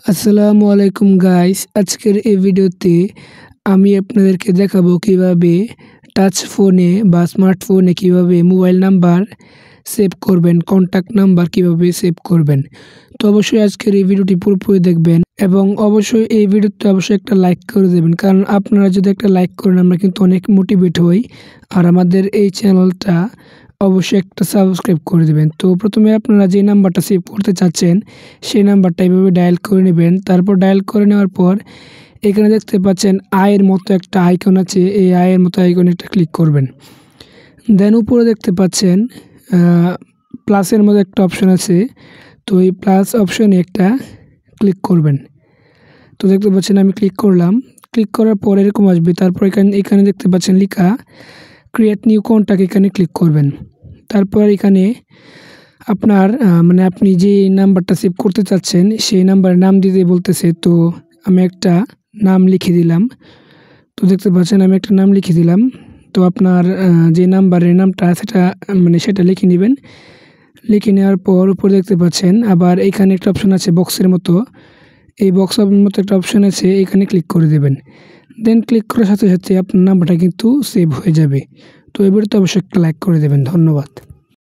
আসসালামু আলাইকুম গাইস, আজকের এই ভিডিওতে আমি আপনাদেরকে দেখাবো কিভাবে টাচ ফোনে বা স্মার্টফোনে কিভাবে মোবাইল নাম্বার সেভ করবেন, কন্ট্যাক্ট নাম্বার কিভাবে সেভ করবেন। তো অবশ্যই আজকের এই ভিডিওটি পুরোপুরি দেখবেন এবং অবশ্যই এই ভিডিওতে অবশ্যই একটা লাইক করে দেবেন, কারণ আপনারা যদি একটা লাইক করেন আমরা কিন্তু অনেক মোটিভেট হই। আর আমাদের এই চ্যানেলটা অবশ্যই একটা সাবস্ক্রাইব করে দেবেন। তো প্রথমে আপনারা যে নাম্বারটা সেভ করতে চাচ্ছেন সেই নাম্বারটা এভাবে ডায়াল করে নেবেন। তারপর ডায়াল করে নেওয়ার পর এখানে দেখতে পাচ্ছেন আয়ের মতো একটা আইকন আছে, এই আয়ের মতো আইকনে একটা ক্লিক করবেন। দেন উপরে দেখতে পাচ্ছেন প্লাসের মতো একটা অপশন আছে, তো এই প্লাস অপশনে একটা ক্লিক করবেন। তো দেখতে পাচ্ছেন আমি ক্লিক করলাম। ক্লিক করার পর এরকম আসবে। তারপর এখানে দেখতে পাচ্ছেন লেখা ক্রিয়েট নিউ কন্ট্যাক্ট, এখানে ক্লিক করবেন। তারপর এখানে আপনার আপনি যে নাম্বারটা সেভ করতে চাচ্ছেন সেই নাম্বারের নাম দিতে বলতেছে। তো আমি একটা নাম লিখে দিলাম। তো দেখতে পাচ্ছেন আমি একটা নাম লিখে দিলাম। তো আপনার যে নাম্বারের নামটা সেটা লিখে নেবেন। লিখে নেওয়ার পর উপরে দেখতে পাচ্ছেন আবার এখানে একটা অপশন আছে বক্সের মতো, এই বক্সের মতো একটা অপশন আছে, এখানে ক্লিক করে দেবেন। দেন ক্লিক করার সাথে সাথে আপনার নাম্বারটা কিন্তু সেভ হয়ে যাবে। তো এবারে তো অবশ্যই একটা লাইক করে দেবেন। ধন্যবাদ।